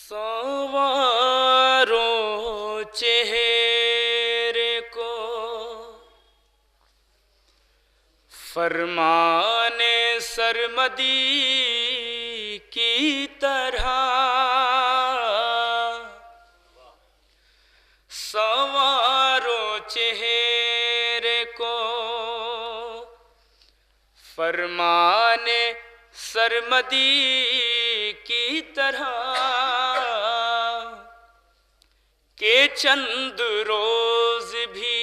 سنوارو چہرے کو فرمان سرمدی کی طرح، سنوارو چہرے کو فرمان سرمدی کی طرح، کہ چند روز بھی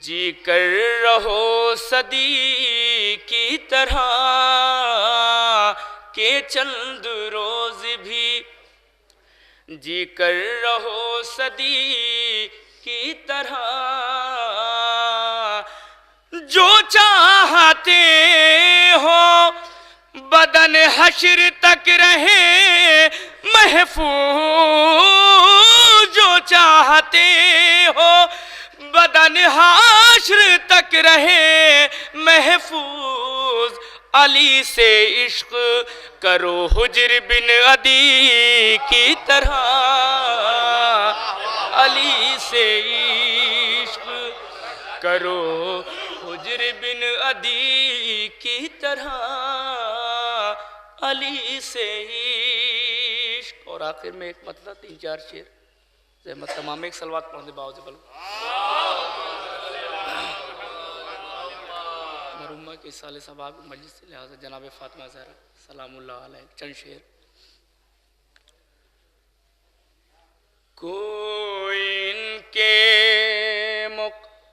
جی کر رہو صدی کی طرح، کہ چند روز بھی جی کر رہو صدی کی طرح، جو چاہتے ہو بدن حشر تک رہے محفوظ، جو چاہتے ہو بدن حشر تک رہے محفوظ، علی سے عشق کرو حجر بن عدی کی طرح، علی سے عشق کرو حجر بن عدی کی طرح، علی سے عشق۔ اور آخر میں ایک مطلب 3-4 شعر زحمت تمام ایک صلوات پڑھنے دے باؤ سے بلو مرحومہ کے سال ثواب مجلس سے لحاظ جناب فاطمہ زہرا سلام اللہ علیہ، چند شعر۔ کوئی ان کے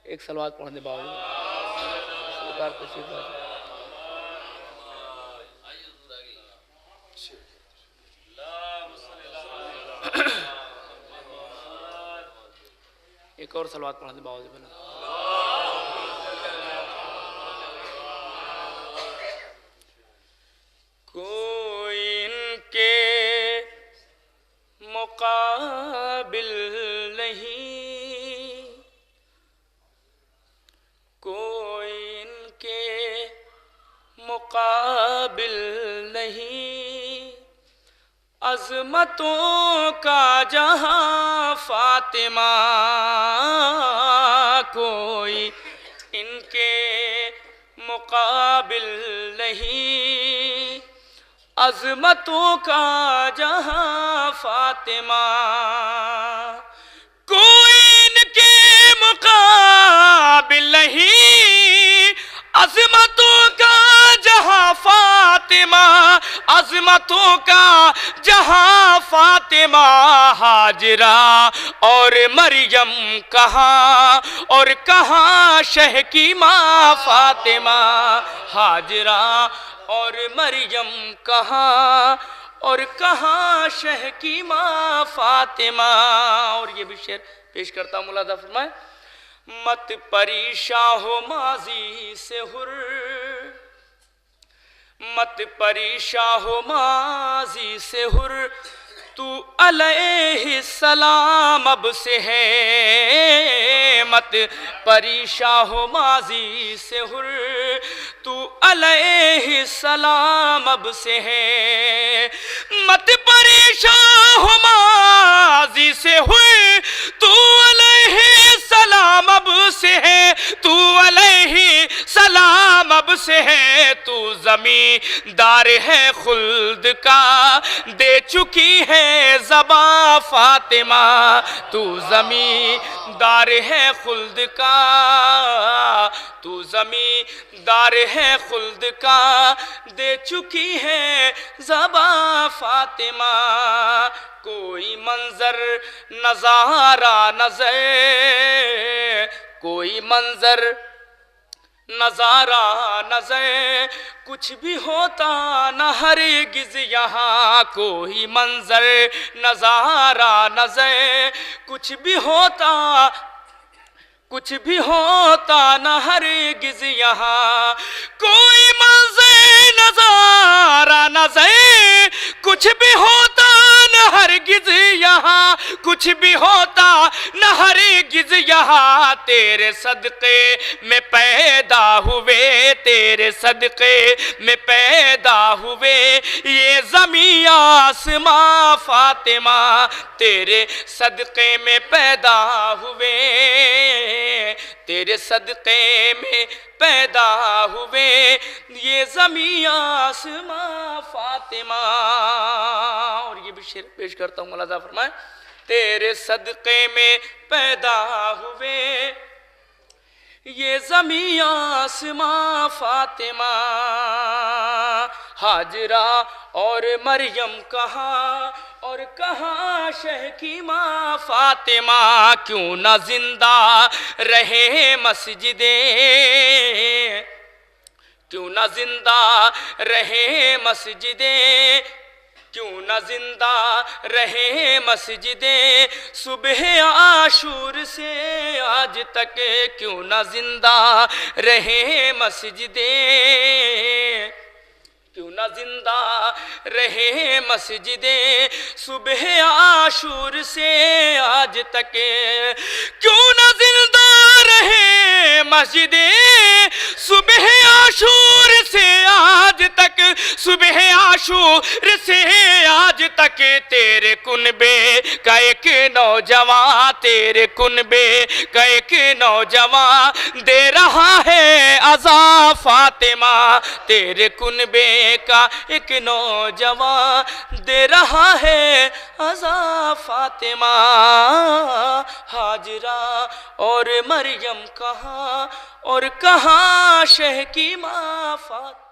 ایک صلوات پڑھنے دے باؤ سرکار تشریف لائے۔ ایک اور صلوات پڑھا دے باؤ بنا۔ کوئی ان کے مقابل نہیں، کوئی ان کے مقابل نہیں، عظمتوں کا جہاں فاطمہ، کوئی ان کے مقابل نہیں، عظمتوں کا جہاں فاطمہ، کوئی ان کے مقابل نہیں، عظمتوں کا جہاں فاطمہ، عظمتوں کا جہاں فاطمہ، ہاجرہ اور مریم کہاں اور کہاں شہ کی ماں فاطمہ، ہاجرہ اور مریم کہاں اور کہاں شہ کی ماں فاطمہ۔ اور یہ بھی شعر پیش کرتا ہوں، ملاحظہ فرمائیں۔ مت پریشاں ہو ماضی سے حر، مت پریشاں ہو ماضی سے حر، تو علیہ السلام اب سے ہے، مت پریشاں ہو ماضی سے حر، تو علیہ السلام اب سے ہے، مت پریشاں ہو ماضی سے حر، تو علیہ السلام اب سے ہے، تو علیہ السلام اب سے ہے، تو زمیندار ہے خلد کا دے چکی ہے زباں فاطمہ، تو زمیندار ہے خلد کا، تو زمیندار ہے خلد کا دے چکی ہے زباں فاطمہ، کوئی منظر نظارہ نظر، کوئی منظر نظارہ نظر، کچھ بھی ہوتا نہ ہرگز یہاں، کوئی منظر نظارہ نظر، کچھ بھی ہوتا نہ ہرگز یہاں، کوئی منظر نظارہ نظر، کچھ بھی ہوتا نہ ہرگز یہاں، کچھ بھی ہوتا نہ ہرگز یہاں، تیرے صدقے میں پیدا ہوئے، تیرے صدقے میں پیدا ہوئے یہ زمین آسماں فاطمہ، تیرے صدقے میں پیدا ہوئے، تیرے صدقے میں پیدا ہوئے یہ زمین آسماں فاطمہ۔ اور یہ بھی شعر پیش کرتا ہوں، ملاحظہ فرمائیں، تیرے صدقے میں پیدا ہوئے یہ زمین آسماں فاطمہ، ہاجرہ اور مریم کہاں اور کہاں شہ کی ماں فاطمہ، کیوں نہ زندہ رہے مسجدیں، کیوں نہ زندہ رہے مسجدیں، کیوں نہ زندہ رہے مسجدیں صبح عاشور سے آج تک، کیوں نہ زندہ رہے مسجدیں، کیوں نہ زندہ رہے مسجدیں صبح عاشور سے آج تک، کیوں نہ زندہ رہے مسجدیں صبح عاشور سے آج تک، صبح عاشور سے آج تک، تیرے کنبے کا ایک نوجوان، تیرے کنبے کا ایک نوجوان دے رہا ہے عزا فاطمہ، تیرے کنبے کا ایک نوجوان دے رہا ہے عزا فاطمہ، ہاجرہ اور مریم کہاں اور کہاں شہ کی ماں فاطمہ۔